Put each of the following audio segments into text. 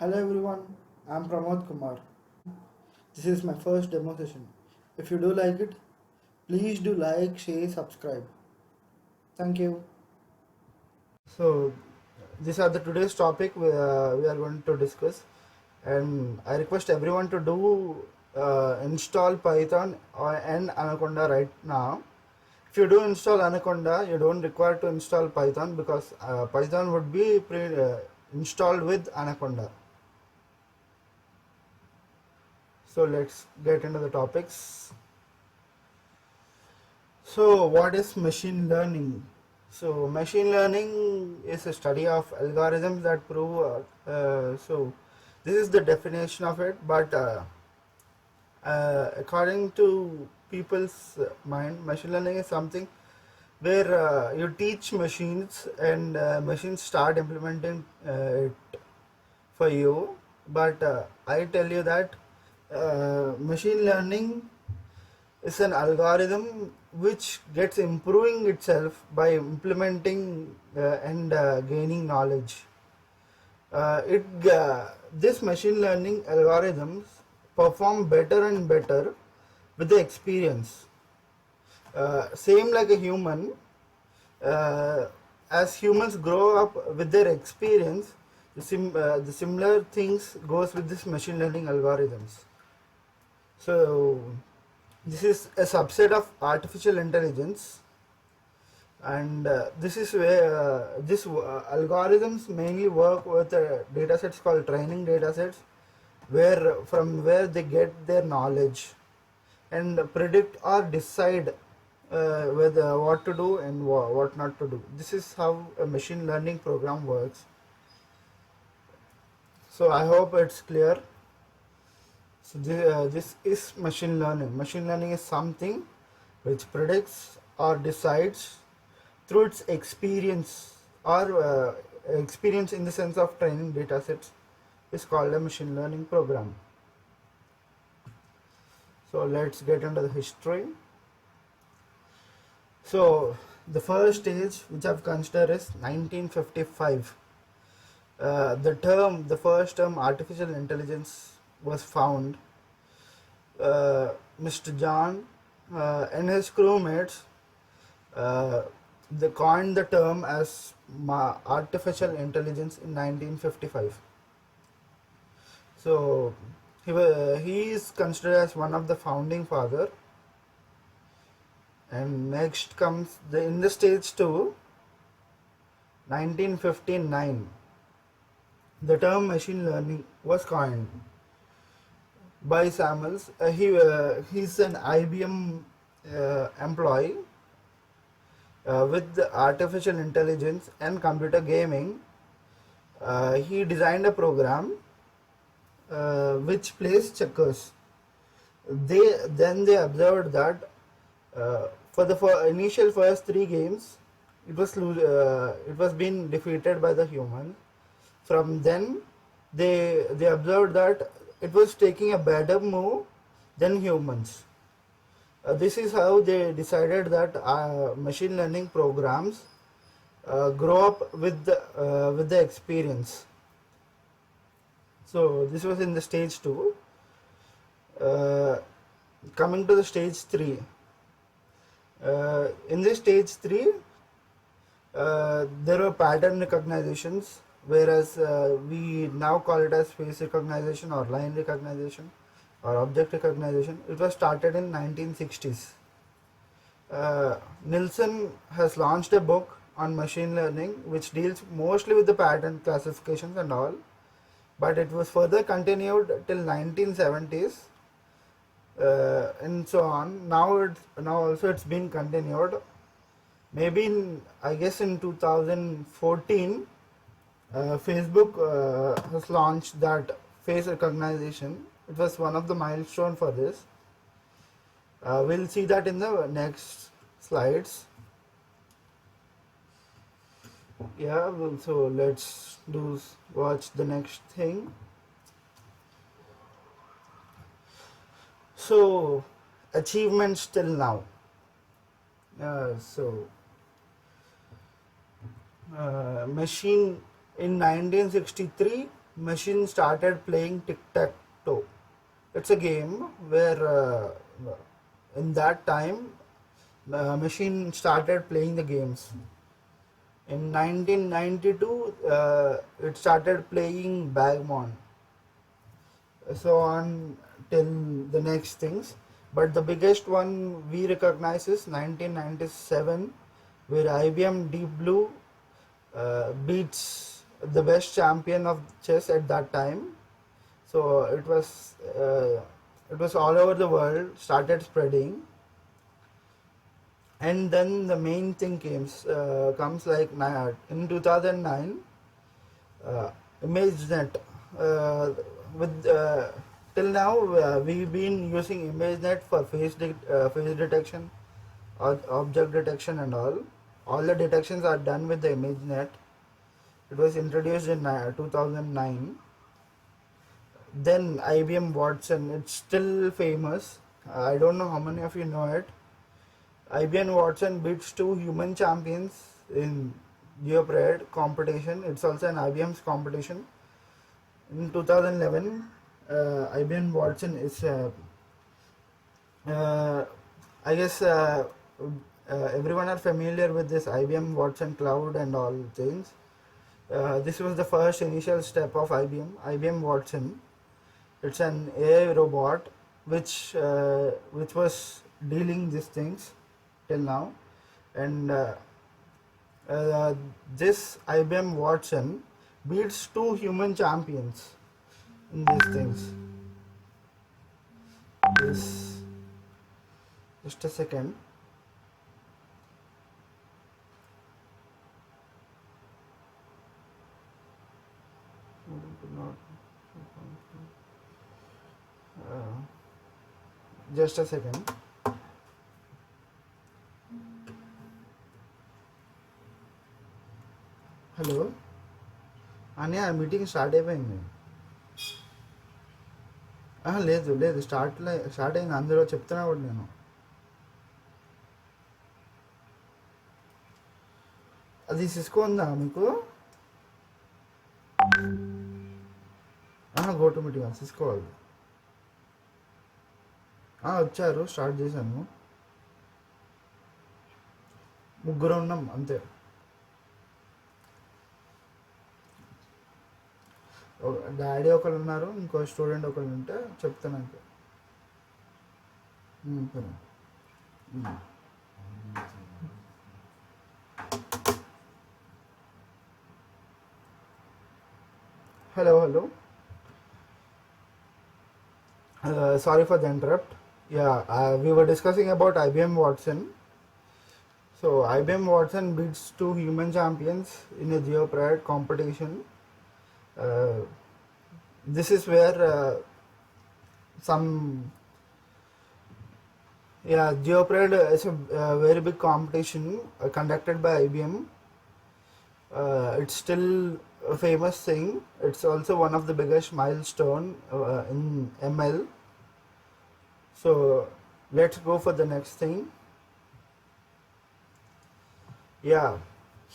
Hello everyone, I'm Pramod Kumar. This is my first demo session. If you do like it, please do like, share, subscribe. Thank you. So, these are the today's topic we are going to discuss, and I request everyone to do install Python and Anaconda right now. If you do install Anaconda, you don't require to install Python because Python would be installed with Anaconda. So let's get into the topics. So what is machine learning? So machine learning is a study of algorithms that prove. So this is the definition of it, but according to people's mind, machine learning is something where you teach machines and machines start implementing it for you. But I tell you that machine learning is an algorithm which gets improving itself by implementing and gaining knowledge. This machine learning algorithms perform better and better with the experience. Same like a human, uh, as humans grow up with their experience, the similar things goes with this machine learning algorithms. So this is a subset of artificial intelligence, and this is where algorithms mainly work with data sets called training data sets, where from where they get their knowledge and predict or decide whether what to do and what not to do. This is how a machine learning program works. So I hope it's clear. So this is machine learning. Machine learning is something which predicts or decides through its experience, or experience in the sense of training data sets is called a machine learning program. So let's get into the history. So the first stage which I've considered is 1955. The first term artificial intelligence was found. Mr. John and his crewmates they coined the term as artificial intelligence in 1955. So he is considered as one of the founding father. And next comes in the stage 2, 1959. The term machine learning was coined by Samuels. He's an IBM employee with artificial intelligence and computer gaming. He designed a program which plays checkers. They observed that for the initial first 3 games, it was being defeated by the human. From then, they observed that it was taking a better move than humans. This is how they decided that machine learning programs grow up with the experience. So this was in the stage 2. Coming to the stage 3. In this stage 3, there were pattern recognitions, whereas we now call it as face recognition or line recognition or object recognition. It was started in 1960s. Nielsen has launched a book on machine learning which deals mostly with the pattern classifications and all, but it was further continued till 1970s and so on. Now also it's been continued. Maybe I guess in 2014, Facebook has launched that face recognition. It was one of the milestone for this. We'll see that in the next slides. Yeah, so let's watch the next thing. So achievements till now. Machine in 1963, machine started playing tic-tac-toe. It's a game where in that time machine started playing the games. In 1992, it started playing Bagmon, so on till the next things. But the biggest one we recognize is 1997, where IBM Deep Blue beats the best champion of chess at that time. So it was all over the world, started spreading. And then the main thing comes like in 2009, ImageNet. With Till now we've been using ImageNet for face detection, or object detection, and all. All the detections are done with the ImageNet. It was introduced in 2009. Then IBM Watson. It's still famous. I don't know how many of you know it. IBM Watson beats two human champions in Geoparade competition. It's also an IBM's competition. In 2011, IBM Watson is, I guess, everyone are familiar with this IBM Watson Cloud and all things. This was the first initial step of IBM Watson. It's an AI robot which was dealing these things till now, and this IBM Watson beats two human champions in these things. Just a second. Just a second. Hello అన్నయ్య meeting start అయిపోయింది. లేదు లేదు start అయింది, అందులో చెప్తున్నా కూడా నేను. అది సిస్కో ఉందా మీకు? గో టు మీటింగ్ సిస్కో వాళ్ళు వచ్చారు, స్టార్ట్ చేశాను. ముగ్గురు ఉన్నాం అంతే. డాడీ ఒకళ్ళు ఉన్నారు, ఇంకో స్టూడెంట్ ఒకళ్ళు ఉంటే చెప్తాను. Hello. Sorry for the interrupt. Yeah, we were discussing about IBM Watson. So IBM Watson beats two human champions in a Geoparade competition. This is where Geoparade is a very big competition conducted by IBM. It's still a famous thing. It's also one of the biggest milestone in ML. So let's go for the next thing. Yeah,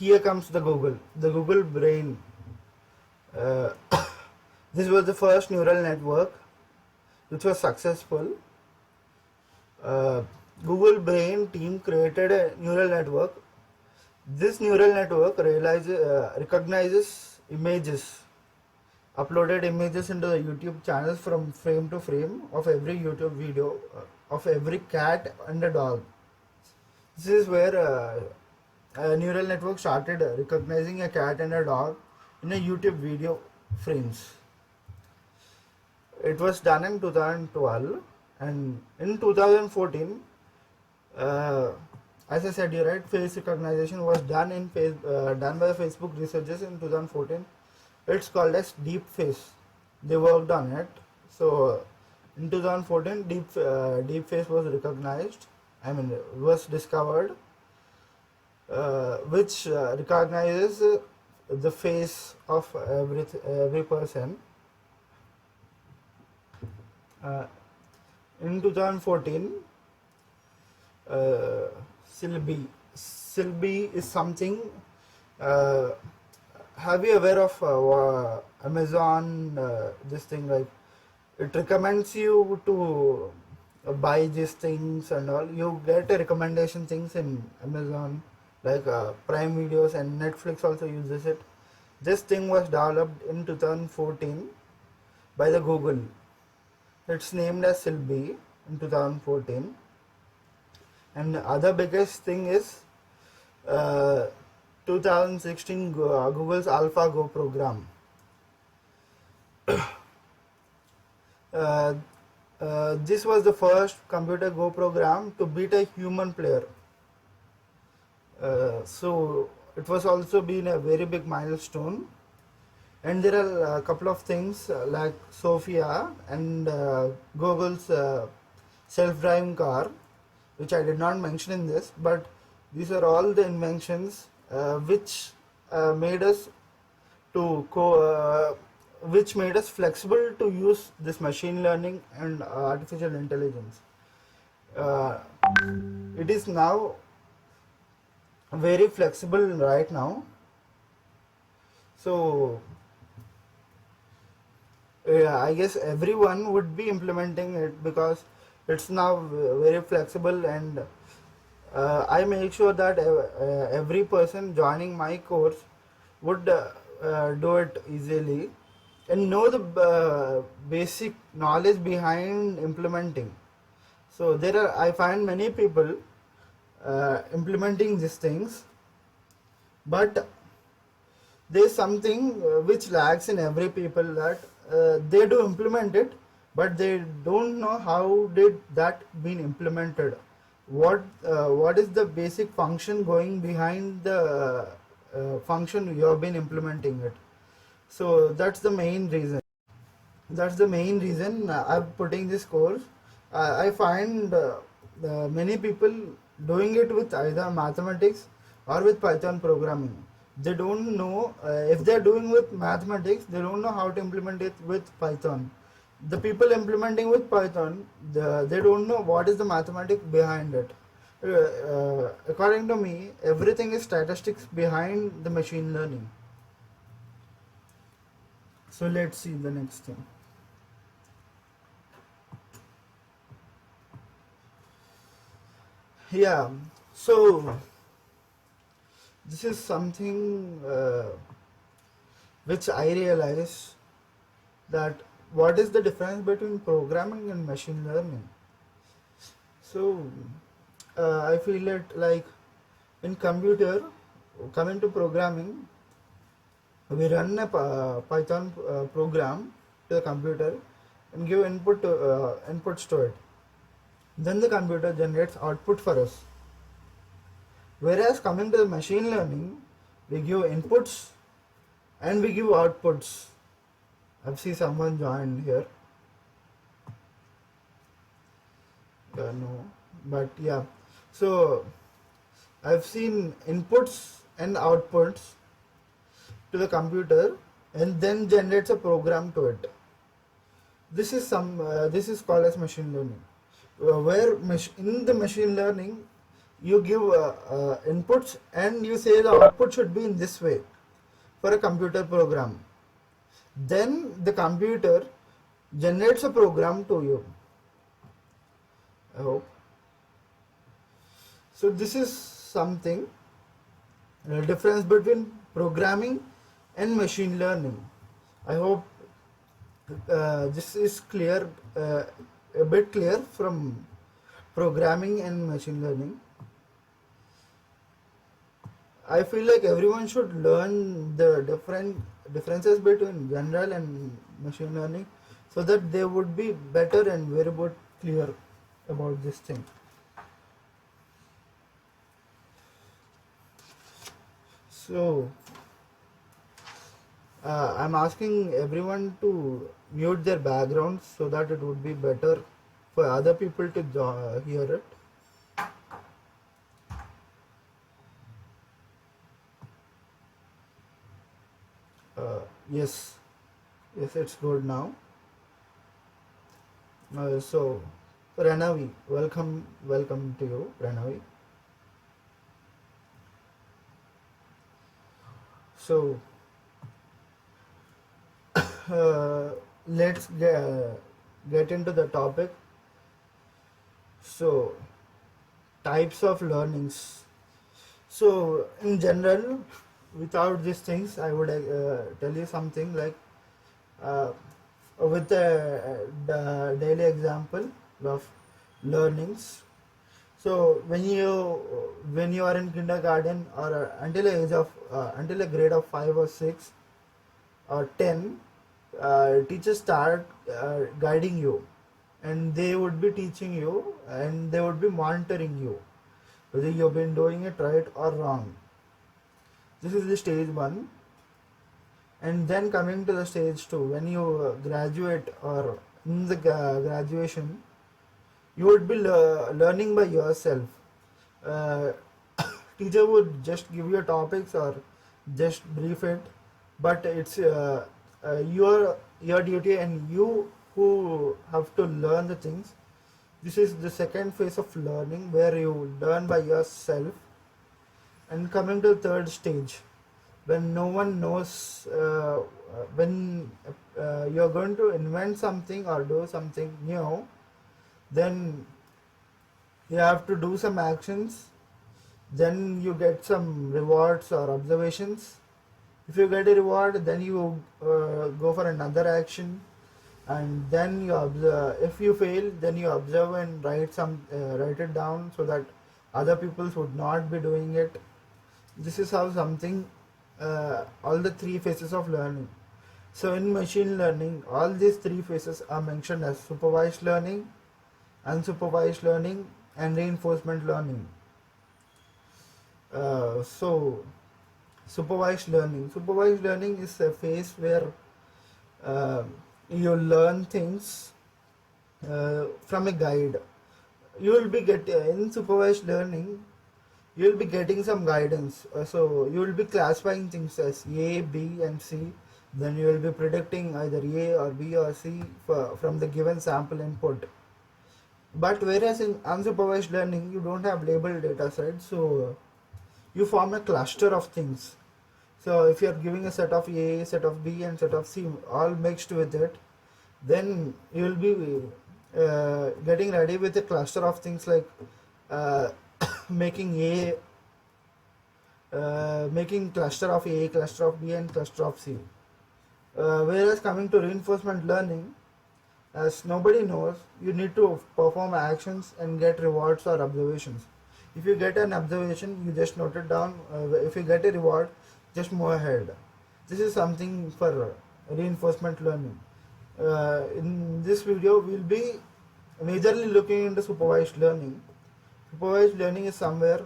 here comes the Google Brain. This was the first neural network which was successful. Google Brain team created a neural network. This neural network recognizes images, uploaded images into the YouTube channels from frame to frame of every YouTube video of every cat and a dog. This is where a neural network started recognizing a cat and a dog in a YouTube video frames. It was done in 2012, and in 2014, as I said, you're right, face recognition was done done by the Facebook researchers in 2014. It's called as deep face. They worked on it. So in 2014, deep face was recognized. Was discovered, which recognizes the face of every person. In 2014, Silby is something. Have you aware of Amazon, this thing, like it recommends you to buy these things and all. You get a recommendation things in Amazon, like Prime Videos, and Netflix also uses it. This thing was developed in 2014 by the Google. It's named as Silby in 2014. And the other biggest thing is uh, 2016 Google's AlphaGo program. uh, this was the first computer Go program to beat a human player. So it was also been a very big milestone. And there are a couple of things like Sophia and Google's self-driving car, which I did not mention in this, but these are all the inventions which made us which made us flexible to use this machine learning and artificial intelligence. Uh, it is now very flexible right now. So I guess everyone would be implementing it because it's now very flexible, and I make sure that every person joining my course would do it easily and know the basic knowledge behind implementing. So I find many people implementing these things, but there's something which lacks in every people, that they do implement it, but they don't know how did that been implemented. What is the basic function going behind the function you have been implementing it. So that's the main reason. I'm putting this course. I find many people doing it with either mathematics or with Python programming. They don't know, if they're doing with mathematics, they don't know how to implement it with Python. The people implementing with Python, they don't know what is the mathematics behind it. According to me, everything is statistics behind the machine learning. So let's see the next thing. Yeah, so this is something which I realize, that what is the difference between programming and machine learning. So I feel it like in computer, coming to programming, we run a Python program to the computer and give inputs to it. Then the computer generates output for us. Whereas coming to the machine learning, we give inputs and we give outputs. I've seen someone join here. No, but yeah. So I've seen inputs and outputs to the computer and then generates a program to it. This is called as machine learning. Where in the machine learning, you give inputs and you say the output should be in this way for a computer program. Then the computer generates a program to you. I hope. So this is something, a difference between programming and machine learning. I hope this is clear, a bit clear from programming and machine learning. I feel like everyone should learn the differences between general and machine learning, so that they would be better and very good clear about this thing. So I'm asking everyone to mute their backgrounds so that it would be better for other people to hear it. Yes, it's good now. So Pranavi, welcome to you, Pranavi. So uh, let's get into the topic. So, types of learnings. So, in general, without these things, I would tell you something like uh, with the daily example of learnings. So, when you are in kindergarten or until a grade of 5 or 6 or 10, teachers start guiding you, and they would be teaching you, and they would be monitoring you whether you've been doing it right or wrong. This is the stage 1. And then coming to the stage 2, when you graduate or in the graduation, you would be learning by yourself. uh, Teacher would just give you topics or just brief it, but it's your duty, and you who have to learn the things. This is the second phase of learning, where you learn by yourself. And coming to the third stage, when no one knows, when you're going to invent something or do something new, then you have to do some actions, then you get some rewards or observations. If you get a reward, then you go for another action, and then you observe. If you fail, then you observe and write it down, so that other people would not be doing it. This is how something, all the 3 phases of learning. So in machine learning, all these 3 phases are mentioned as supervised learning, unsupervised learning, and reinforcement learning. So supervised learning is a phase where uh, you learn things from a guide. You will be in supervised learning, you will be getting some guidance. So you will be classifying things as A, B, and C. Then you will be predicting either A or B or C from the given sample input. But whereas in unsupervised learning, you don't have labeled data set, so you form a cluster of things. So if you are giving a set of A, set of B, and set of C all mixed with it, then you will be getting ready with a cluster of things like uh, making making cluster of A, cluster of B, and cluster of C. Whereas coming to reinforcement learning, as nobody knows, you need to perform actions and get rewards or observations. If you get an observation, you just note it down. If you get a reward, just move ahead. This is something for reinforcement learning. In this video, we'll be majorly looking into supervised learning. Supervised learning is somewhere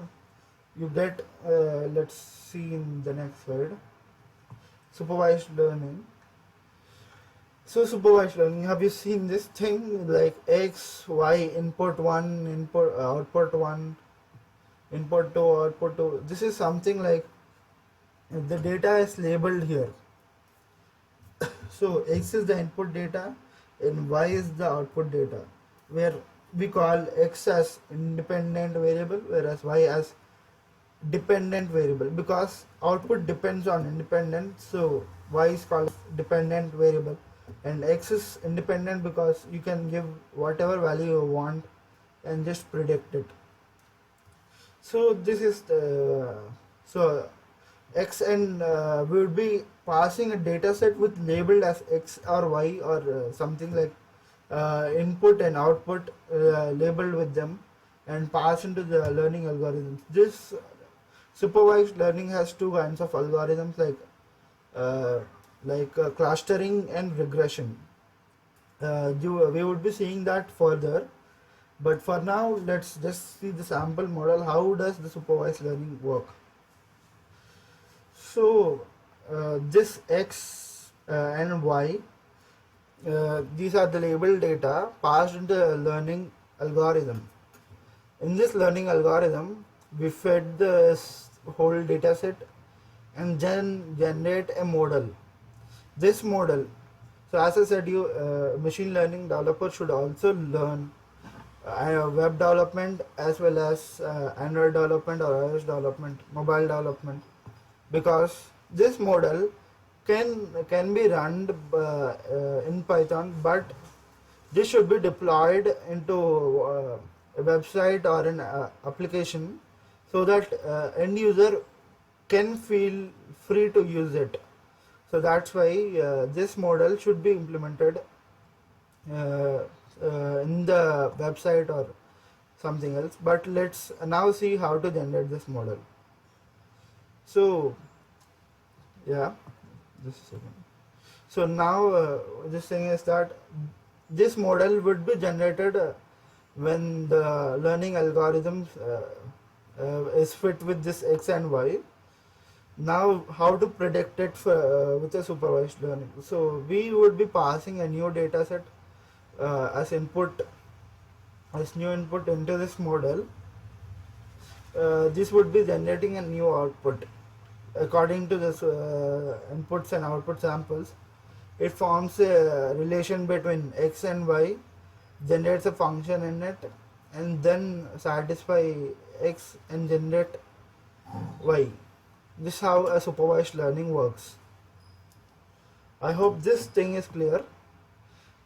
you get, let's see in the next slide, supervised learning. So supervised learning, have you seen this thing like X, Y, input 1, output 1, input 2, output 2? This is something like the data is labeled here. So X is the input data and Y is the output data, where we call X as independent variable, whereas Y as dependent variable, because output depends on independent. So Y is called dependent variable, and X is independent because you can give whatever value you want and just predict it. So this is so X, and we would be passing a data set with labeled as X or Y or something like input and output labeled with them, and pass into the learning algorithms. This supervised learning has 2 kinds of algorithms, like clustering and regression. We would be seeing that further, but for now let's just see the sample model. How does the supervised learning work? So this X and Y, these are the labeled data passed into the learning algorithm. In this learning algorithm, we fed this whole data set and then generate a model. This model, so as I said, machine learning developers should also learn web development as well as Android development or iOS development, mobile development, because this model can be run in Python, but this should be deployed into a website or an application, so that end user can feel free to use it. So that's why this model should be implemented in the website or something else. But let's now see how to generate this model. So yeah, just a second. So now this thing is that this model would be generated when the learning algorithms is fit with this x and y. Now how to predict it for, with a supervised learning? So we would be passing a new data set as input, as new input into this model. This would be generating a new output according to this inputs and output samples. It forms a relation between x and y, generates a function in it, and then satisfy x and generate y. This is how a supervised learning works. I hope this thing is clear.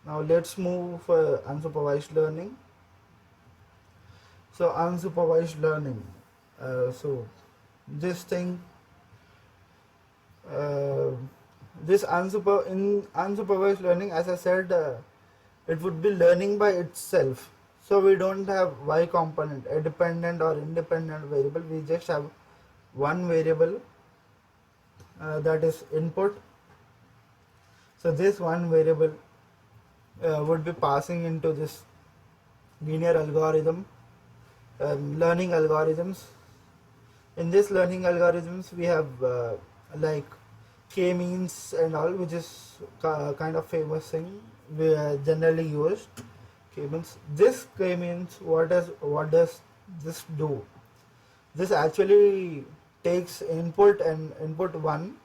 Now let's move for unsupervised learning. So unsupervised learning. So this thing, this unsupervised learning, as I said, it would be learning by itself. So we don't have y component, a dependent or independent variable. We just have one variable that is input. So this one variable would be passing into this linear algorithm, learning algorithms. In this learning algorithms we have like k-means and all, which is kind of famous thing we generally used. K-means. This k-means, what does this do? This actually takes input and input 1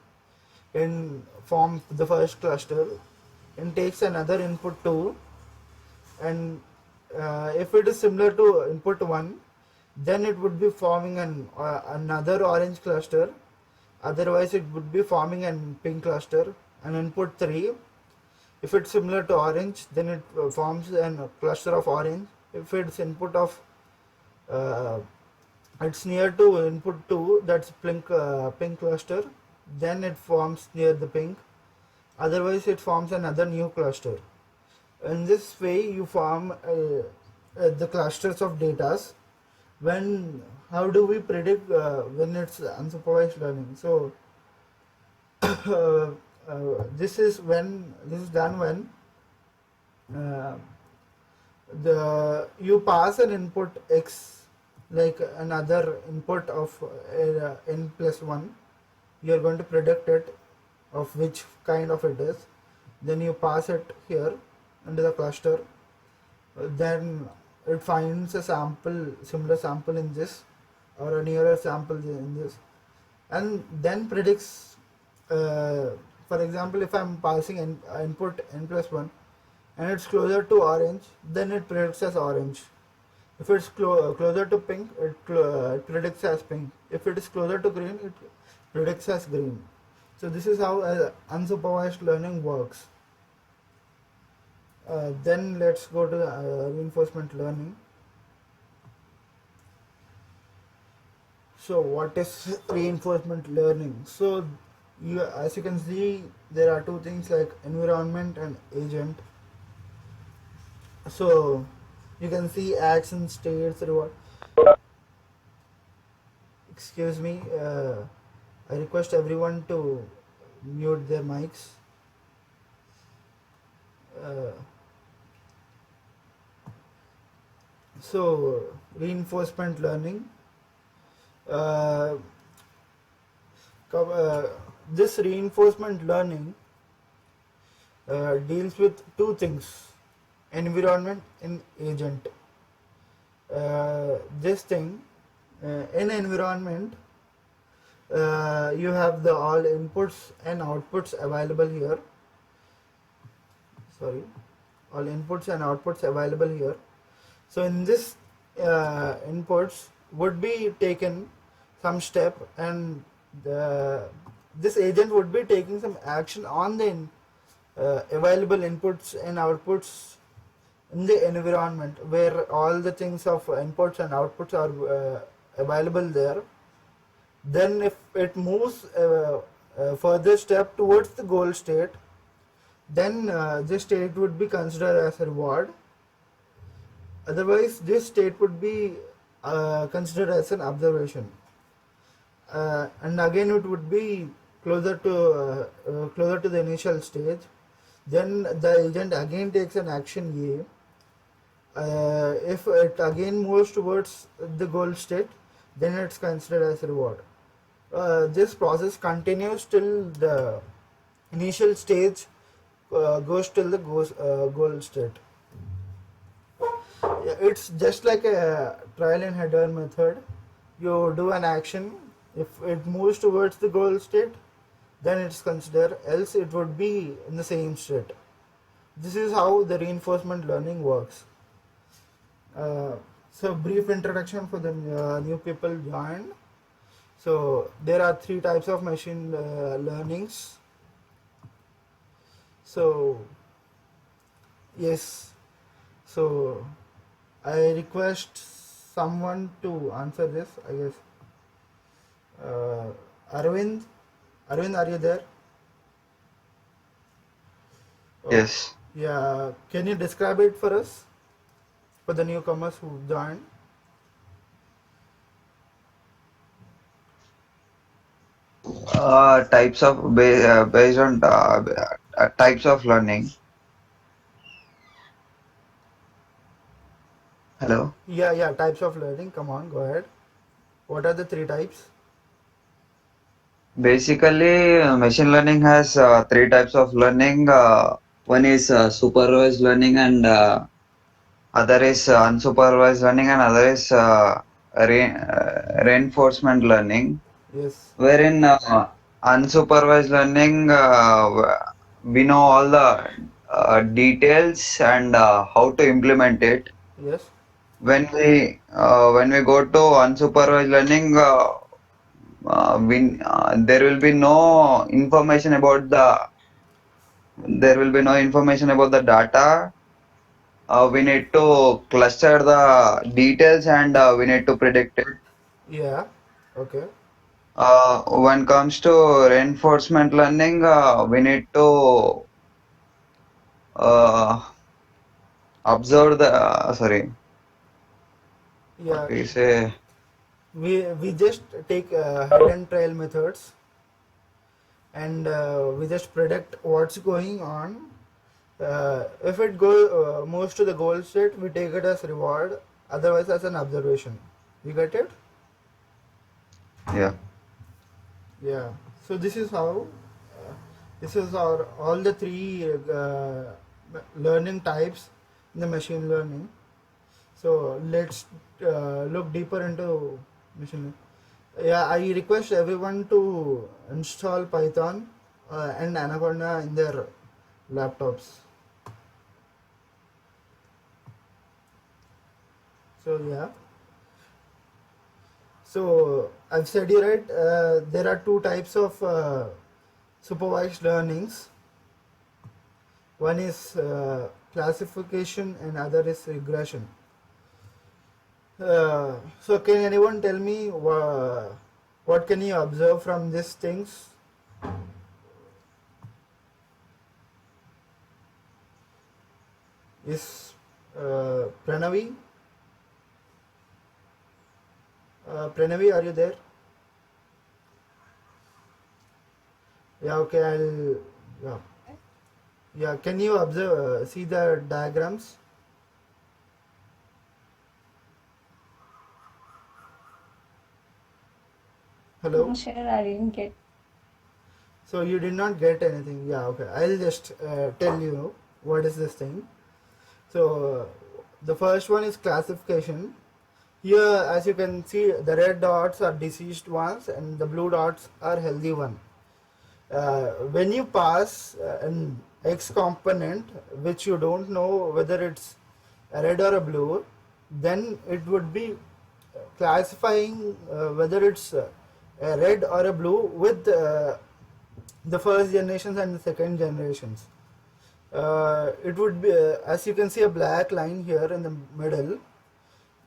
in form the first cluster, and takes another input 2, and if it is similar to input 1, then it would be forming another orange cluster. Otherwise it would be forming a pink cluster. And input 3, if it's similar to orange, then it forms a cluster of orange. If it's input of it's near to input 2, that's pink cluster, then it forms near the pink. Otherwise it forms another new cluster. In this way you form the clusters of datas. How do we predict when it's unsupervised learning? So this is done when you pass an input x, like another input of n plus 1. You are going to predict it, of which kind of it is. Then you pass it here into the cluster. Then it finds a similar sample in this, or a nearer sample in this, and then predicts. For example, if I'm passing input n plus 1 and it's closer to orange, then it predicts as orange. If it's closer to pink, it predicts as pink. If it is closer to green, it predicts as green. So this is how unsupervised learning works. Then let's go to reinforcement learning. So what is reinforcement learning? So as you can see, there are two things like environment and agent. So you can see action, states, reward. Excuse me, I request everyone to mute their mics. So reinforcement learning, this reinforcement learning deals with two things, environment and agent. This thing, in environment, you have the all inputs and outputs available here. All inputs and outputs available here. So in this inputs would be taken some step, and this agent would be taking some action on the available inputs and outputs in the environment where all the things of inputs and outputs are available there. Then if it moves further step towards the goal state, then this state would be considered as a reward. Otherwise, this state would be considered as an observation. And again, it would be closer to the initial stage. Then the agent again takes an action A. If it again moves towards the goal state, then it's considered as a reward. This process continues till the initial stage goes till the goal state. It's just like a trial and error method. You do an action, if it moves towards the goal state, then it's considered, else it would be in the same state. This is how the reinforcement learning works. So brief introduction for the new people joined. So there are 3 types of machine learnings. So yes, so I request someone to answer this, I guess. Arvind, are you there? Yes. Yeah, can you describe it for us, for the newcomers who joined? Types of based on types of learning. Hello. Yeah, types of learning. Come on, go ahead. What are the 3 types? Basically, machine learning has 3 types of learning. One is supervised learning, and other is unsupervised learning, and other is reinforcement learning. Yes, Wherein unsupervised learning, we know all the details and how to implement it. yes, When we go to unsupervised learning, there will be no information about the data. We need to cluster the details, and we need to predict it. yeah, okay, When comes to reinforcement learning, we need to uh, observe the sorry, what yeah. we say. We just take hidden trail methods, and we just predict what's going on. If it moves to the goal state, we take it as reward, otherwise as an observation. You get it? Yeah. Yeah. So this is how this is our all the 3 learning types in the machine learning. So let's look deeper into machine learning. Yeah, I request everyone to install Python and Anaconda in their laptops. So yeah. So I've said you right. There are 2 types of supervised learnings. One is classification and other is regression. So can anyone tell me what can you observe from these things? Is Pranavi? Pranavi, are you there? Yeah, okay, yeah. Yeah, can you observe, see the diagrams? Hello? No, sir, I didn't get. So you did not get anything. Yeah, okay. I'll just tell you what is this thing. So the first one is classification. Here, as you can see, the red dots are diseased ones and the blue dots are healthy one. When you pass an X component which you don't know whether it's a red or a blue, then it would be classifying whether it's a red or a blue with the first generations and the second generations. It would be, as you can see, a black line here in the middle.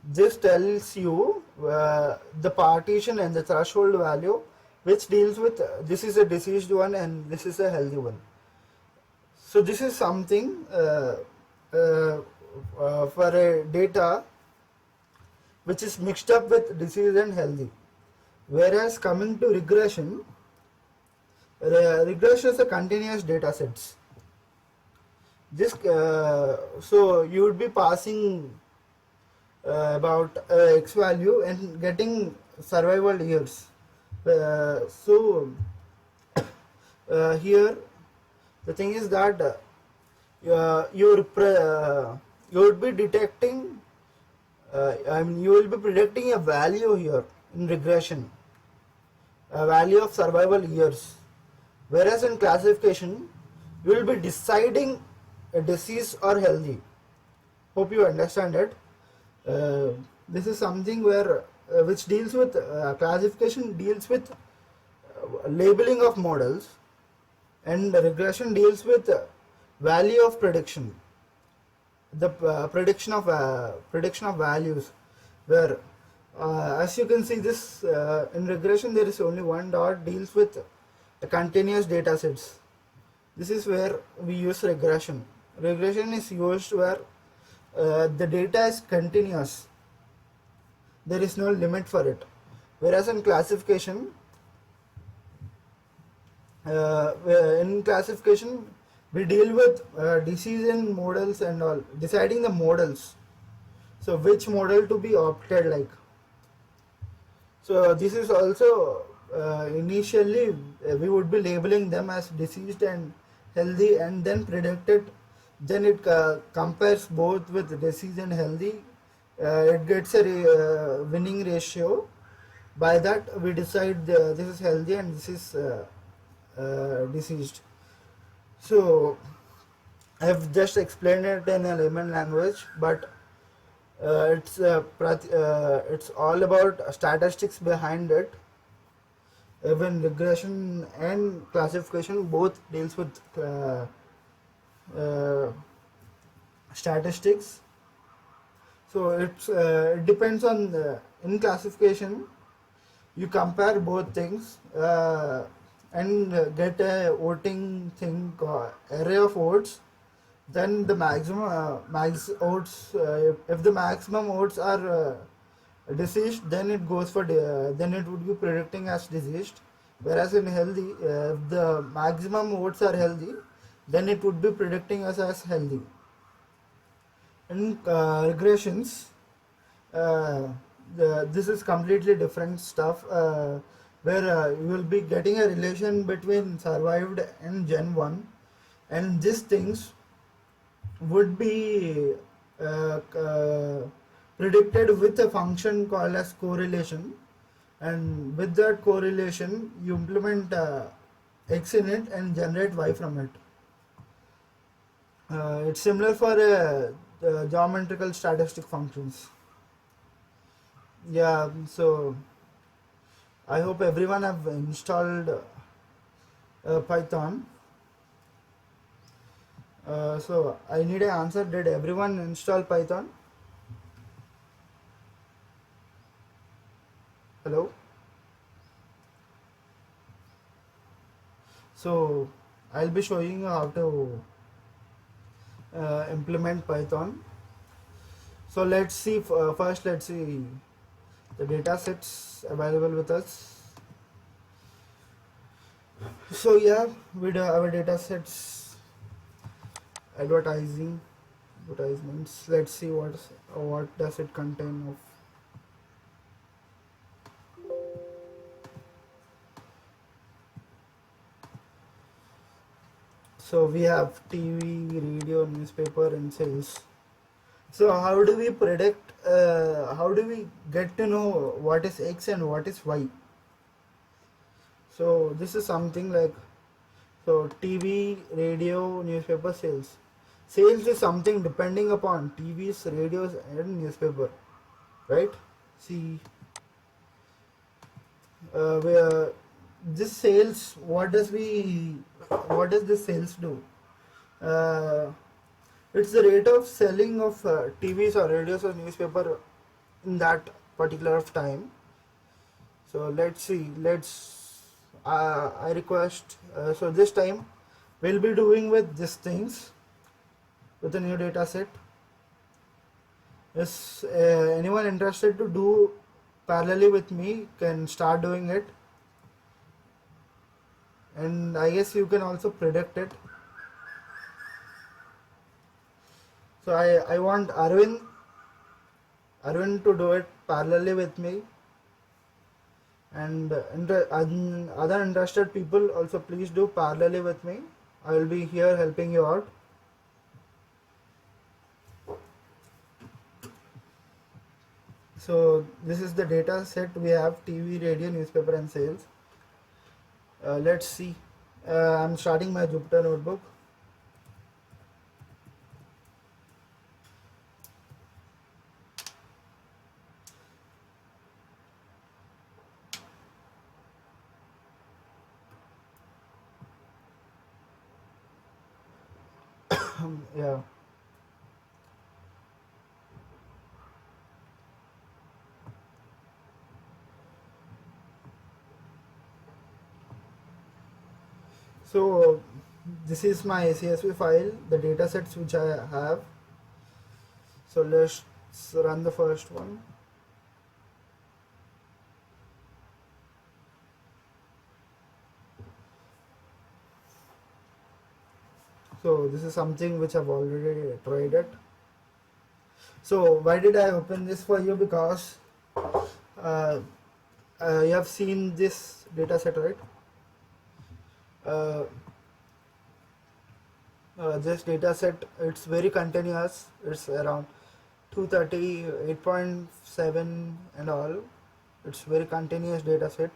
This tells you the partition and the threshold value, which deals with this is a diseased one and this is a healthy one. So this is something for a data which is mixed up with disease and healthy. Whereas coming to regression, regression is a continuous data sets. This so you would be passing about x value and getting survival years. So here the thing is that you would be detecting you will be predicting a value here in regression, a value of survival years, whereas in classification you will be deciding a disease or healthy. Hope you understand it. This is something where which deals with classification deals with labeling of models, and regression deals with value of prediction, the prediction of values, where as you can see this in regression there is only one dot deals with the continuous data sets. This is where we use regression. Regression is used where the data is continuous, there is no limit for it, whereas in classification we deal with decision models and all, deciding the models, so which model to be opted like. So this is also initially we would be labeling them as diseased and healthy, and then predicted, then it compares both with disease and healthy. It gets a winning ratio. By that we decide this is healthy and this is diseased. So I have just explained it in a layman language, but it's all about statistics behind it. Even regression and classification both deals with statistics. So it depends on in classification you compare both things and get a voting thing, array of votes. Then the maximum max votes, if the maximum votes are diseased, then it goes for then it would be predicting as diseased. Whereas in healthy, if the maximum votes are healthy, then it would be predicting us as healthy. In regressions, this is completely different stuff, where you will be getting a relation between survived and Gen 1, and these things would be predicted with a function called as correlation, and with that correlation you implement x in it and generate y from it. It's similar for geometrical statistic functions. Yeah, so I hope everyone have installed Python. So I need an answer. Did everyone install Python? Hello? So I'll be showing you how to implement Python. So let's see, first let's see the data sets available with us. So yeah, with our data sets, advertisements, let's see what does it contain of. So we have TV, radio, newspaper, and sales. So how do we predict, how do we get to know what is X and what is Y? So this is something like, so TV, radio, newspaper, sales. Sales is something depending upon TVs, radios, and newspaper, right? See, where this sales, what does this sales do? Uh, it's the rate of selling of TVs or radios or newspaper in that particular of time. So let's see. I request. So this time we'll be doing with these things with a new data set. Is anyone interested to do parallelly with me can start doing it, and I guess you can also predict it. So I want Arvind to do it parallelly with me, and other interested people also please do parallelly with me. I will be here helping you out. So this is the data set we have: TV, radio, newspaper and sales. Let's see. I'm starting my Jupyter notebook. Yeah. So this is my CSV file, the data sets which I have. So let's run the first one. So this is something which I've already tried it. So why did I open this for you? Because you have seen this data set, right? This data set, it's very continuous. It's around 230, 8.7 and all. It's very continuous data set.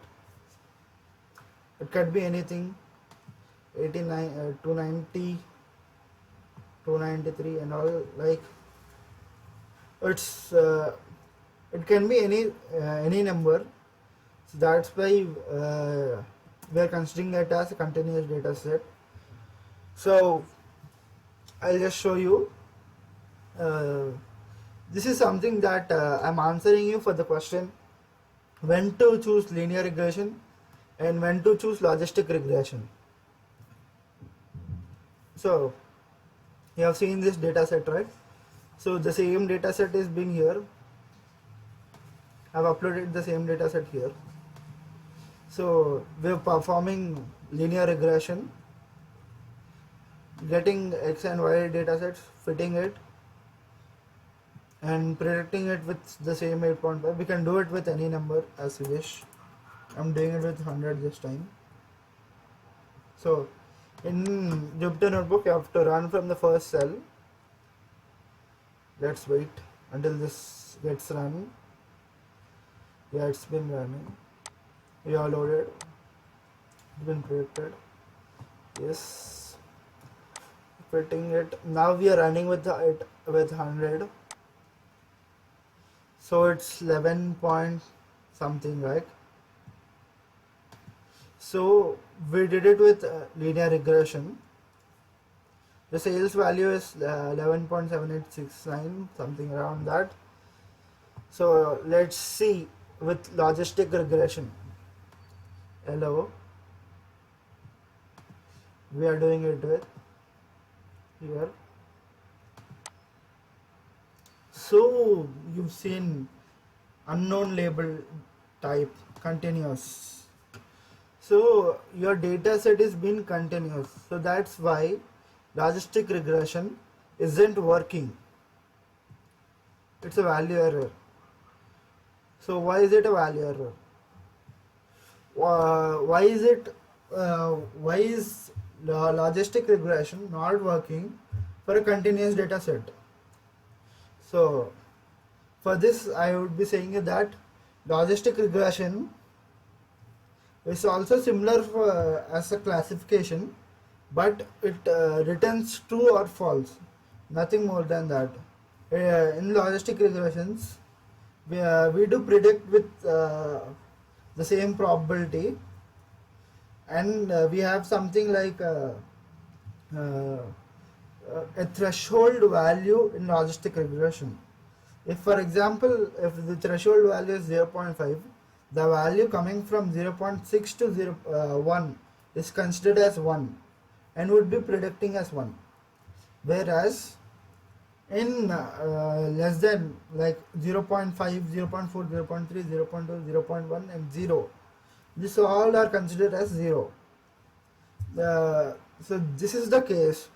It can be anything, 89, 290, 293 and all. Like it's it can be any number. So that's why we are considering it as a continuous data set. So I'll just show you. This is something that I'm answering you for the question when to choose linear regression and when to choose logistic regression. So you have seen this data set, right? So the same data set is being here. I've uploaded the same data set here. So we're performing linear regression, getting X and Y data sets, fitting it and predicting it with the same 8.5. We can do it with any number as you wish. I'm doing it with 100 this time. So in Jupyter Notebook you have to run from the first cell. Let's wait until this gets run. Yeah, it's been running. We are loaded. It's been predicted. Yes. Fitting it. Now we are running with it with 100. So it's 11 point something, right? So we did it with linear regression. The sales value is 11.7869, something around that. So let's see with logistic regression. Hello. We are doing it with here. So you've seen unknown label type continuous. So your data set is being continuous. So that's why logistic regression isn't working. It's a value error. So why is it a value error? Why is logistic regression not working for a continuous data set? So for this I would be saying that logistic regression is also similar as a classification, but it returns true or false, nothing more than that. In logistic regressions we do predict with the same probability, and we have something like uh, a threshold value in logistic regression. If for example, if the threshold value is 0.5, the value coming from 0.6 to 1 is considered as 1 and would be predicting as 1, whereas in less than like 0.5, 0.4, 0.3, 0.2, 0.1 and 0, this all are considered as 0. So this is the case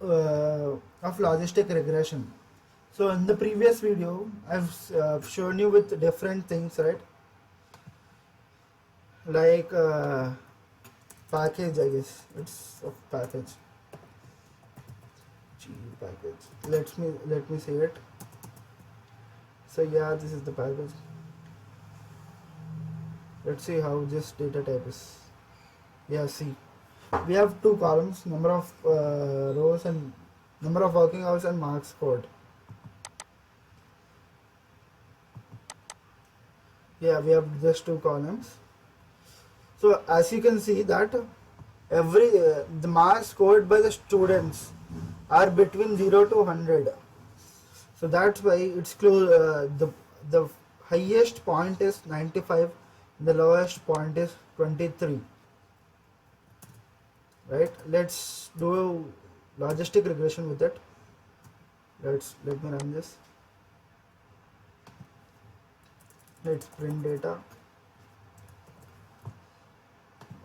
of logistic regression. So in the previous video I've shown you with different things, right? Like package, I guess it's a package, G package. Let me see it. So yeah, this is the package. Let's see how this data type is. Yeah, see, we have two columns, number of rows and number of working hours and marks scored. Yeah, we have just two columns. So as you can see that every the marks scored by the students are between 0 to 100. So that's why it's close. The highest point is 95, the lowest point is 23. Right? Let's do logistic regression with it. Let me run this. Let's print data.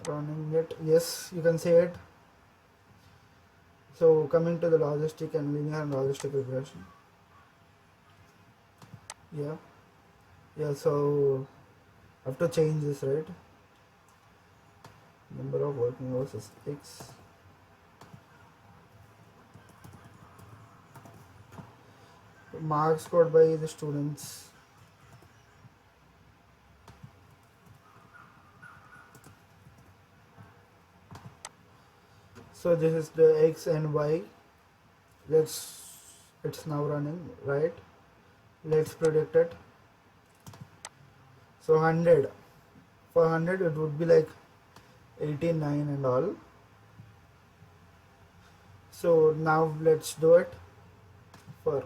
Running it. Yes, you can see it. So coming to the logistic and linear and logistic regression. Yeah. So I have to change this, right? Number of working hours is X. Marks scored by the students. So this is the X and Y. It's now running, right? Let's predict it. So 100. For 100 it would be like 89 and all. So now let's do it for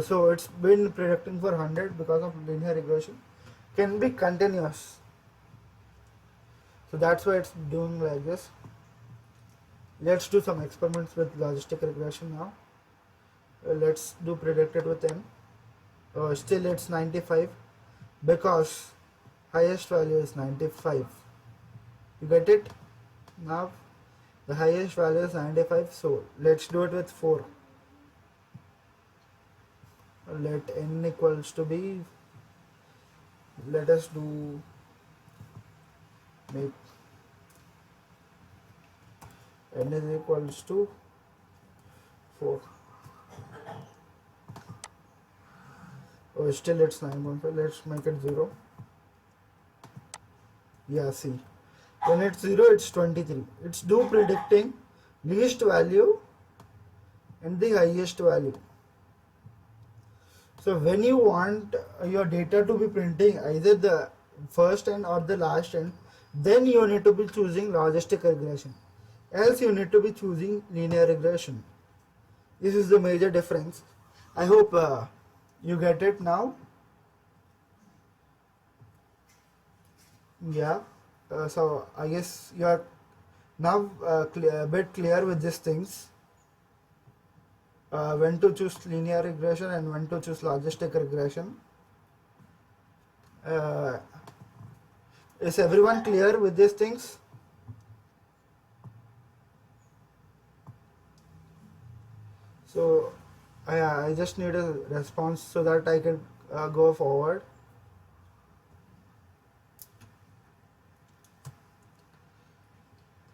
so it's been predicting for 100 because of linear regression can be continuous. So that's why it's doing like this. Let's do some experiments with logistic regression now. Let's do predicted with n. Still it's 95 because highest value is 95. You get it? Now the highest value is 95, so let's do it with 4. Let n equals to be, let us do make n is equals to 4. Oh, still it's 9.5. Let's make it 0. Yeah, see, when it's 0 it's 23. It's do predicting least value and the highest value. So when you want your data to be printing either the first end or the last end, then you need to be choosing logistic regression, else you need to be choosing linear regression. This is the major difference. I hope you get it now. Yeah, so I guess you are now a bit clear with these things. When to choose linear regression and when to choose logistic regression. Is everyone clear with these things? So I just need a response so that I can go forward.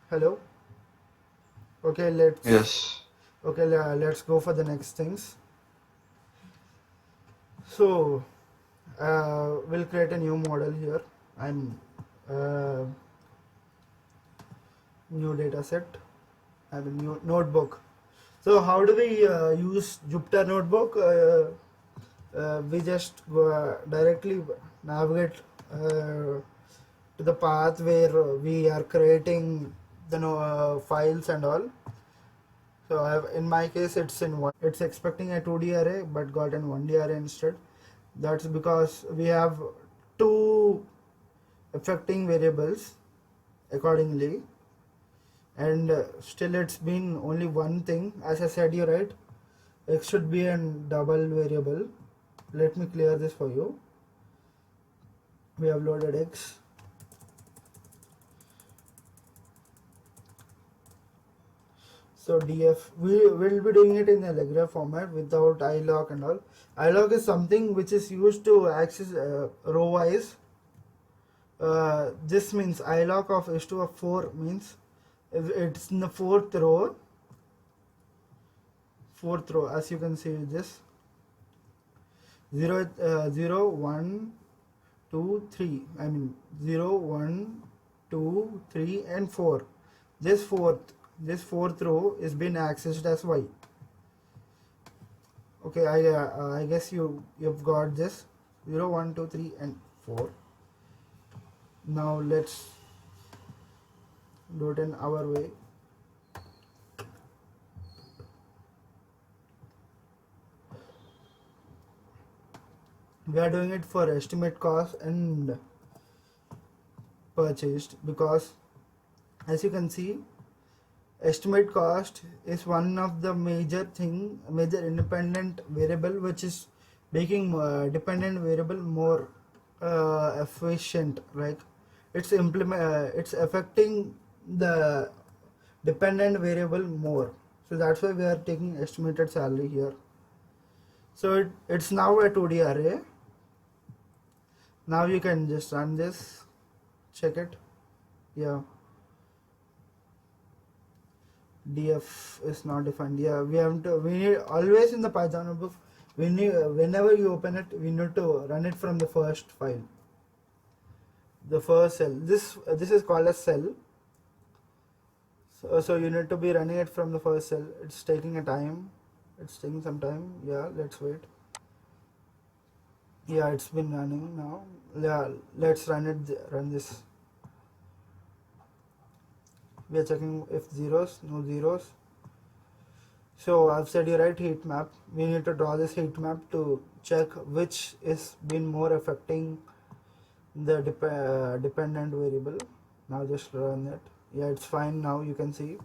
Hello? Okay, Yes. let's go for the next things. So we'll create a new model here and new data set. I have a new notebook. So how do we use Jupyter Notebook? We just go directly navigate to to the path where we are creating the files and all. So in my case it's expecting a 2D array but got an 1D array instead. That's because we have two affecting variables accordingly, and still it's been only one thing. As I said, you right, x should be a double variable. Let me clear this for you. We have loaded x. So df, we will be doing it in a regular format without iloc and all. Iloc is something which is used to access row wise. This means iloc of h to a 4 means if it's in the fourth row, as you can see this 0 1 2 3, I mean 0 1 2 3 and 4. This fourth row is being accessed as y. Okay, I guess you've got this 0 1 2 3 and 4. Now let's do it in our way. We are doing it for estimate cost and purchased, because as you can see, estimate cost is one of the major independent variable which is making dependent variable more efficient. Like it's affecting the dependent variable more. So that's why we are taking estimated salary here. So it's now a 2D array. Now you can just run this, check it. Yeah, df is not defined. Yeah, we need always in the Python notebook, whenever you open it, we need to run it from the first file, the first cell. This is called a cell. So you need to be running it from the first cell. It's taking some time. Yeah, let's wait. Yeah, it's been running now. Yeah, let's run this. We are checking if no zeros. So I've said you right, heat map. We need to draw this heat map to check which is been more affecting the dependent variable. Now just run it. Yeah, it's fine now, you can see.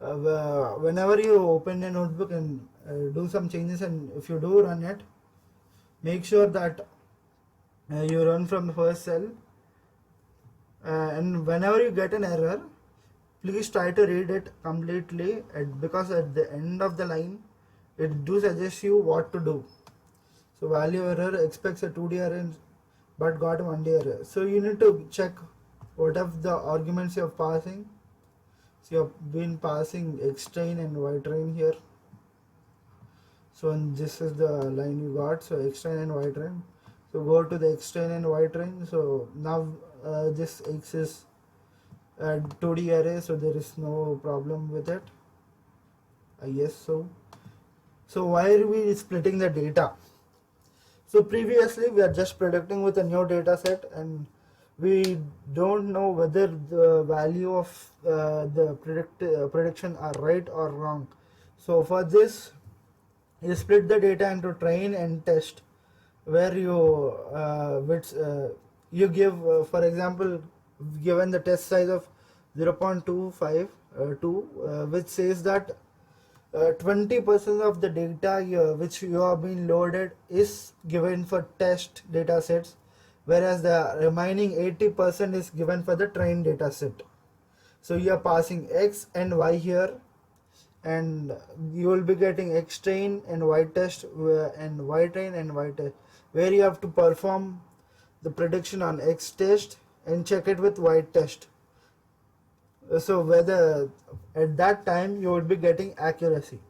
Whenever you open a notebook and do some changes, and if you do run it, make sure that you run from the first cell, and whenever you get an error, please try to read it completely, because at the end of the line it do suggest you what to do. So value error expects a 2D array but got 1D array. So you need to check what of the arguments you're passing. So you've been passing x train and y train here. So this is the line you got. So x train and y train. So go to the x train and y train. So now this x is a 2D array, so there is no problem with it. I guess so. So why are we splitting the data? So previously we are just predicting with a new data set, and we don't know whether the value of the prediction are right or wrong. So for this, you split the data into train and test, where you give, for example, given the test size of 0.252, which says that 20% of the data which you have been loaded is given for test data sets, whereas the remaining 80% is given for the train data set. So you are passing x and y here, and you will be getting x train and y test and y train and y test, where you have to perform the prediction on x test and check it with y test. So whether at that time you will be getting accuracy.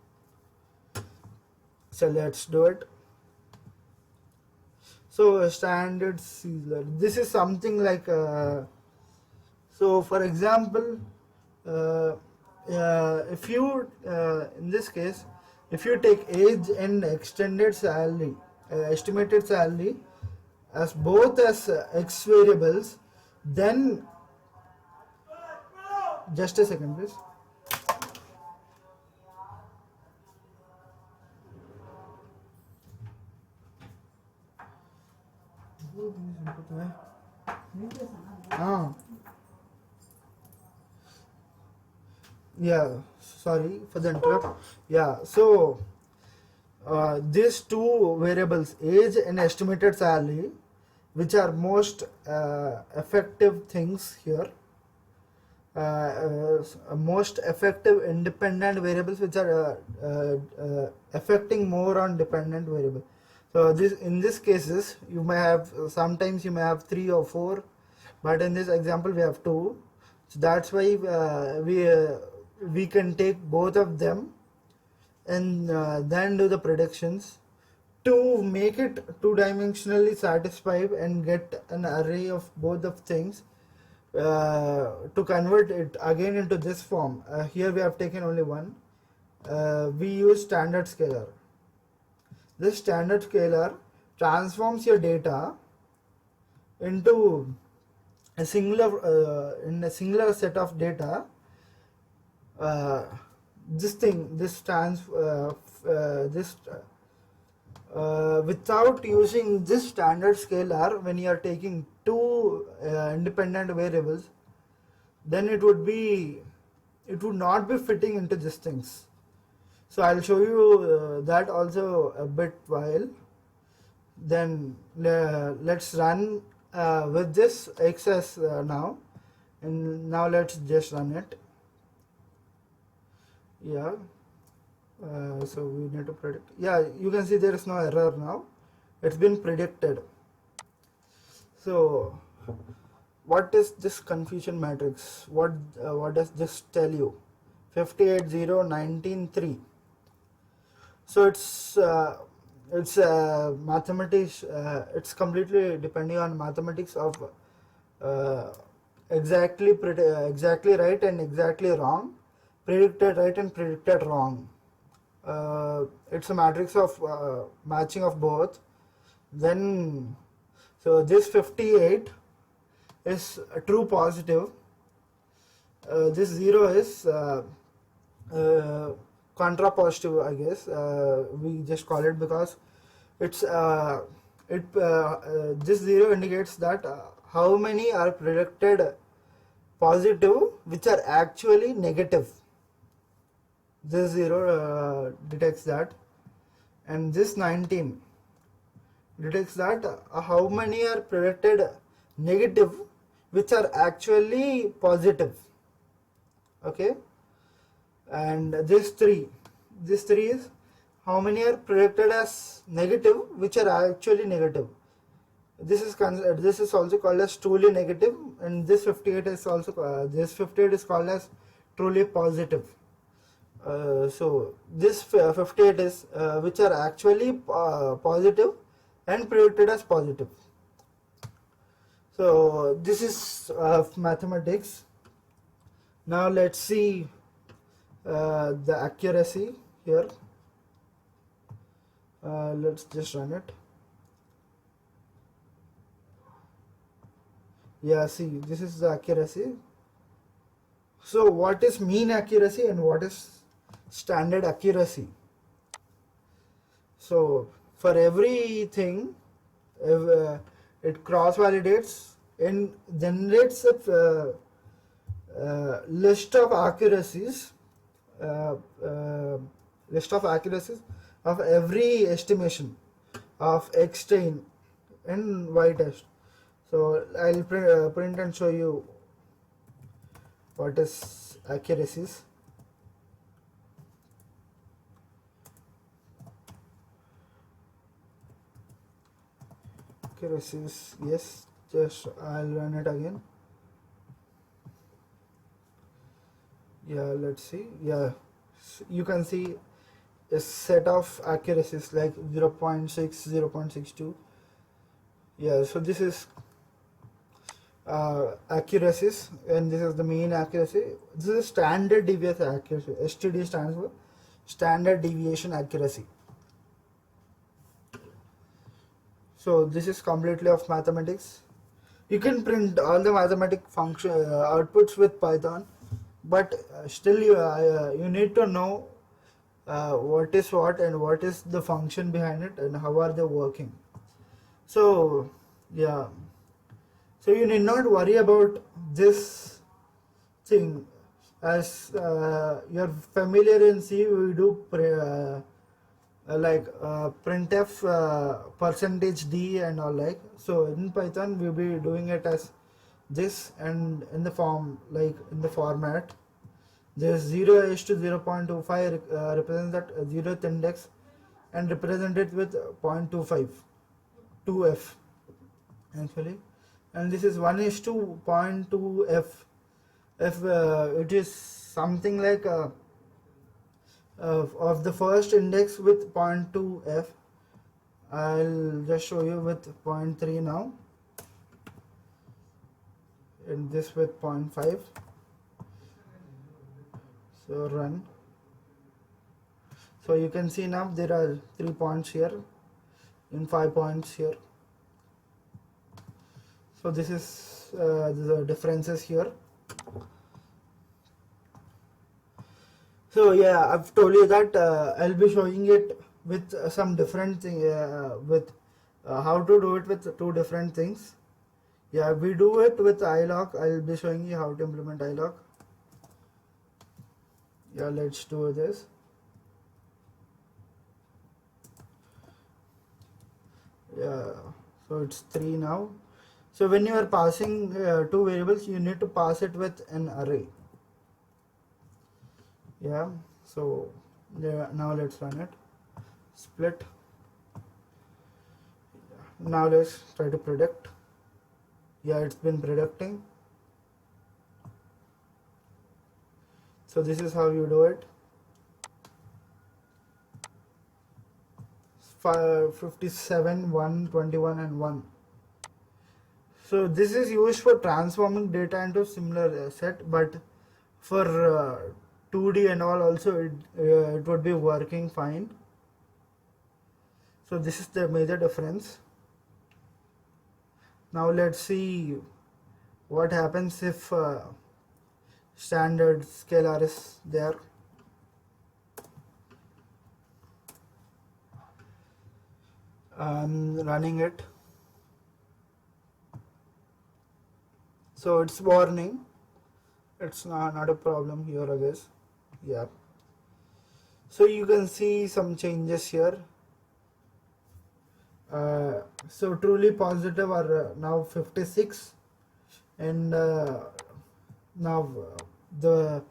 So let's do it. So standard Caesar, this is something like so for example, if you in this case, if you take age and extended salary, estimated salary, as both as x variables, then just a second please. Ah. Yeah, sorry for the interrupt. Yeah, so these two variables, age and estimated salary, which are most effective things here, most effective independent variables which are affecting more on dependent variable. So this, in this cases, you may have, sometimes you may have 3 or 4, but in this example we have 2. So that's why we can take both of them and then do the predictions to make it two-dimensionally satisfied and get an array of both of things, to convert it again into this form. Here we have taken only one. We use standard scalar. This standard scalar transforms your data into a singular in a singular set of data. Without using this standard scalar, when you are taking two independent variables, then it would not be fitting into these things. So I'll show you that also a bit while. Then let's run with this XS now, and now let's just run it. Yeah. So we need to predict. Yeah, you can see there is no error now. It's been predicted. So what is this confusion matrix? What does this tell you? 58 0 19 3. So it's mathematics. It's completely depending on mathematics of exactly right and exactly wrong, predicted right and predicted wrong. It's a matrix of matching of both. Then, so this 58 is a true positive. This 0 is contra positive, I guess. We just call it because it's this 0 indicates that how many are predicted positive which are actually negative. This 0 detects that, and this 19 detects that how many are predicted negative which are actually positive. Okay, and this 3 is how many are predicted as negative which are actually negative. This is also called as truly negative, and this 58 is also this 58 is called as truly positive. So this 58 is which are actually positive and predicted as positive. So this is mathematics. Now let's see the accuracy here. Let's just run it. Yeah, see, this is the accuracy. So what is mean accuracy and what is standard accuracy? So for everything, it cross validates and generates a list of accuracies of every estimation of X train and Y test. So I'll print and show you what is accuracies. Accuracies, yes, just I'll run it again. Yeah, let's see. Yeah, you can see a set of accuracies like 0.6, 0.62. Yeah, so this is accuracies, and this is the mean accuracy. This is standard deviation accuracy. STD stands for standard deviation accuracy. So this is completely of mathematics. You can print all the mathematic function outputs with Python, but still you need to know what is what and what is the function behind it and how are they working. So yeah, so you need not worry about this thing, as you're familiar in C. We do printf percentage d and all, like, so in Python we'll be doing it as this, and in the form, like in the format, there's 0 is to 0.25 represents that 0th index and represent it with 0.25 2f actually, and this is 1 is to 0.2f. If it is something like of the first index with 0.2f, I'll just show you with 0.3 now, and this with 0.5. So run. So you can see now there are 3 points here and 5 points here. So this is the differences here. So yeah, I've told you that I'll be showing it with some different thing, with how to do it with two different things. Yeah, we do it with iLog. I'll be showing you how to implement iLog. Yeah, let's do this. Yeah, so it's 3 now. So when you are passing two variables, you need to pass it with an array. Yeah, so yeah, now let's run it. Split. Now let's try to predict. Yeah, it's been predicting. So this is how you do it. 57, 1, 21 and 1. So this is used for transforming data into similar set, but for 2D and all also it would be working fine. So this is the major difference. Now let's see what happens if standard scalar is there. I'm running it. So it's warning. It's not a problem here, I guess. Yeah. So you can see some changes here. So truly positive are now 56, and now the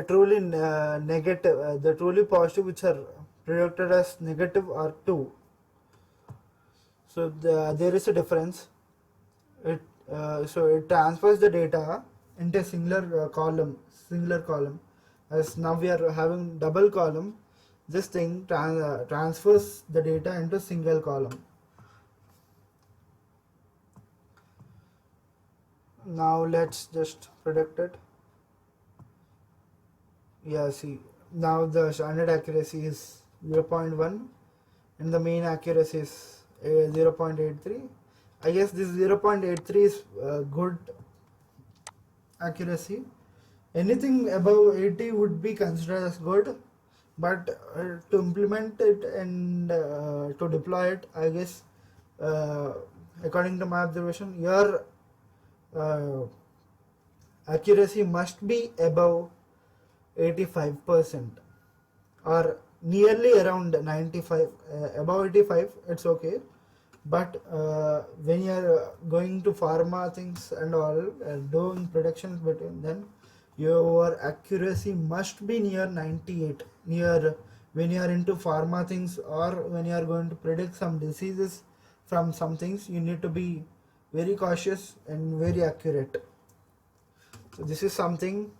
truly negative, the truly positive which are predicted as negative are 2. So there is a difference. So it transfers the data into a singular column. As now we are having double column, this thing transfers the data into single column. Now let's just predict it. Yeah, see, now the standard accuracy is 0.1 and the mean accuracy is 0.83. I guess this 0.83 is good accuracy. Anything above 80 would be considered as good, but to implement it and to deploy it, I guess, according to my observation, your accuracy must be above 85% or nearly around 95. Above 85 it's okay, but when you are going to pharma things and all, doing predictions between, then your accuracy must be near 98. Near, when you are into pharma things or when you are going to predict some diseases from some things, you need to be very cautious and very accurate. So this is something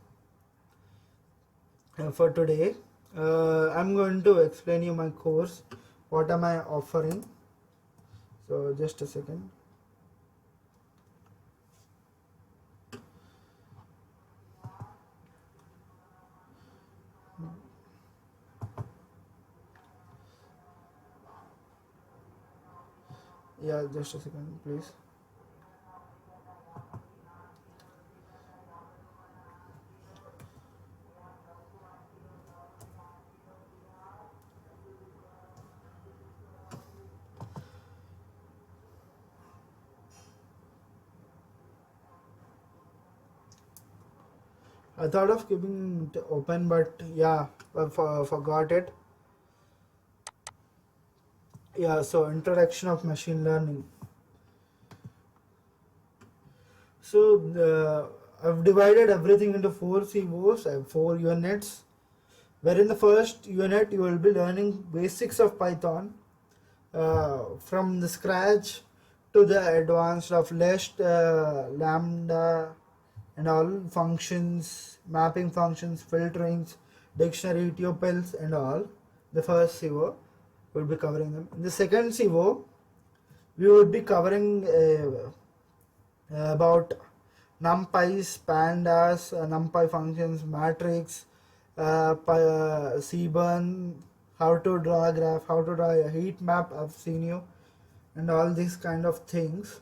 for today. I'm going to explain you my course. What am I offering? So just a second. Yeah, just a second, please. I thought of keeping it open, but yeah, forgot it. Yeah, so introduction of machine learning. So I've divided everything into four COs, four units. Where in the first unit you will be learning basics of Python from the scratch to the advanced of list, lambda, and all functions, mapping functions, filterings, dictionary, tuples, and all. The first CO will be covering them. In the second CO, we would be covering about numpys, pandas, numpy functions, matrix, Seaborn, how to draw a graph, how to draw a heat map. I've seen you, and all these kind of things.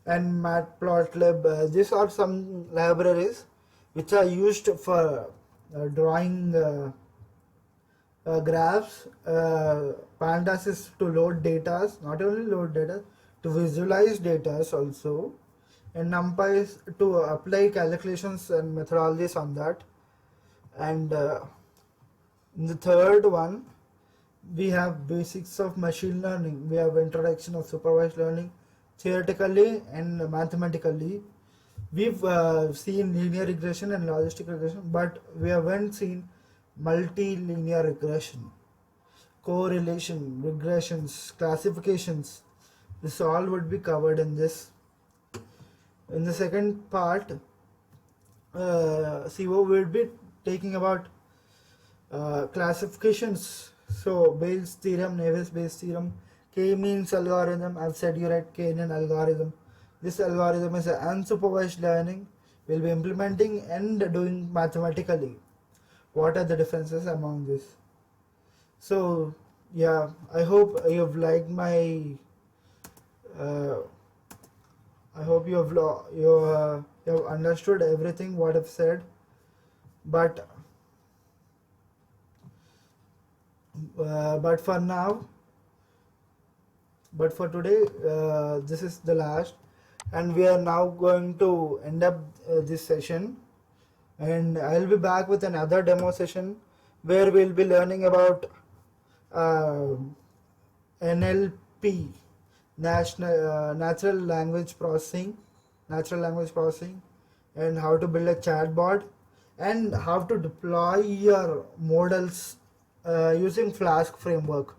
And matplotlib. These are some libraries which are used for drawing graphs. Pandas is to load data, not only load data, to visualize data also, and NumPy is to apply calculations and methodologies on that. And in the third one, we have basics of machine learning. We have introduction of supervised learning, theoretically and mathematically. We've seen linear regression and logistic regression, but we haven't seen multilinear regression, correlation, regressions, classifications. This all would be covered in this. In the second part, CO will be taking about classifications. So Bayes' theorem, Navier Bayes' theorem, K-means algorithm. I've said you right, K-mean algorithm. This algorithm is an unsupervised learning. We'll be implementing and doing mathematically. What are the differences among this? So yeah, I hope you've liked my. I hope you have understood everything what I've said, but for now, but for today, this is the last, and we are now going to end up this session, and I'll be back with another demo session where we'll be learning about uh, NLP, natural language processing, and how to build a chatbot, and how to deploy your models using Flask framework.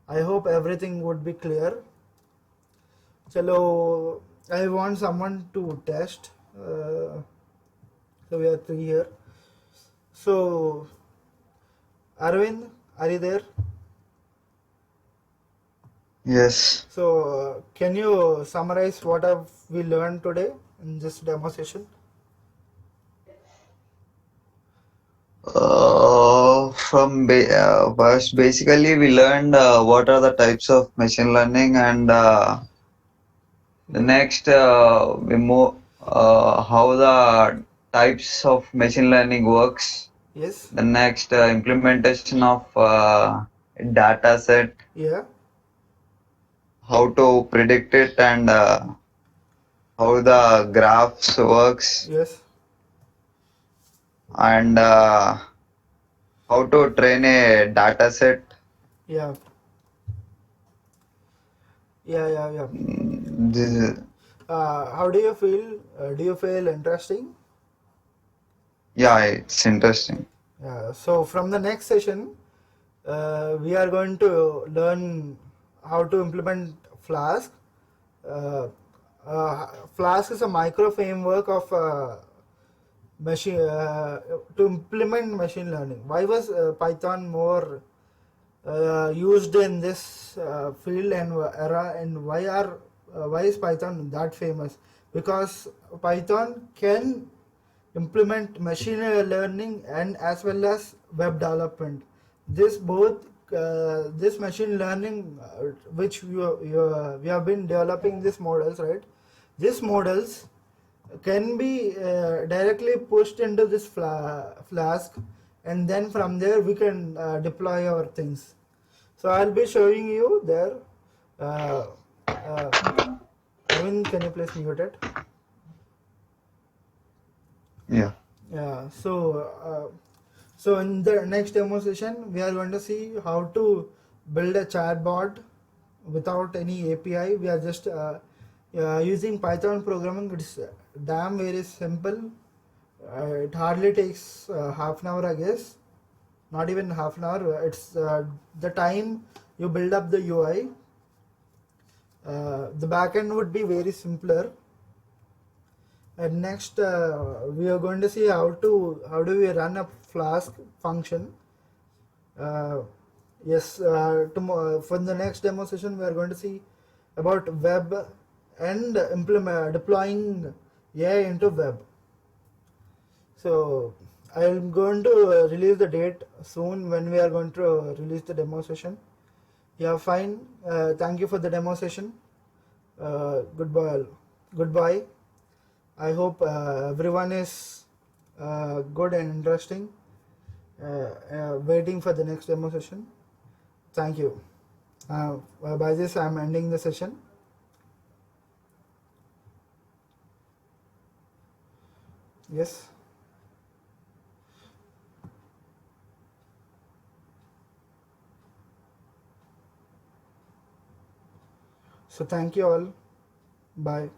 I hope everything would be clear. Chalo, I want someone to test. So we are three here. So, Arvind, are you there? Yes. So, can you summarize what have we learned today in this demo session? First, basically, we learned what are the types of machine learning, and the next we move how the types of machine learning works. Yes. The next implementation of data set, Yeah. how to predict it, and how the graphs works, Yes. and how to train a data set. Yeah. Yeah. This is, How do you feel? Do you feel interesting? yeah, it's interesting. So from the next session, we are going to learn how to implement Flask. Uh, Flask is a micro framework of machine to implement machine learning. Why was Python more used in this field and era, and why is Python that famous? Because Python can implement machine learning and as well as web development. This both this machine learning, which we have been developing these models, right? These models can be directly pushed into this flask, and then from there we can deploy our things. So I'll be showing you there. Uh, uh, Arvind, can you please mute it? Yeah. Yeah. So in the next demo session, we are going to see how to build a chatbot without any API. We are just using Python programming. It's damn very simple. It hardly takes half an hour, I guess. Not even half an hour. It's the time you build up the UI. The backend would be very simpler. And next, we are going to see how do we run a Flask function. Yes, for the next demo session, we are going to see about web and deploying AI into web. So I am going to release the date soon when we are going to release the demo session. Yeah, fine. Thank you for the demo session. Goodbye. Goodbye. I hope everyone is good and interesting. Waiting for the next demo session. Thank you. By this, I am ending the session. Yes. So thank you all. Bye.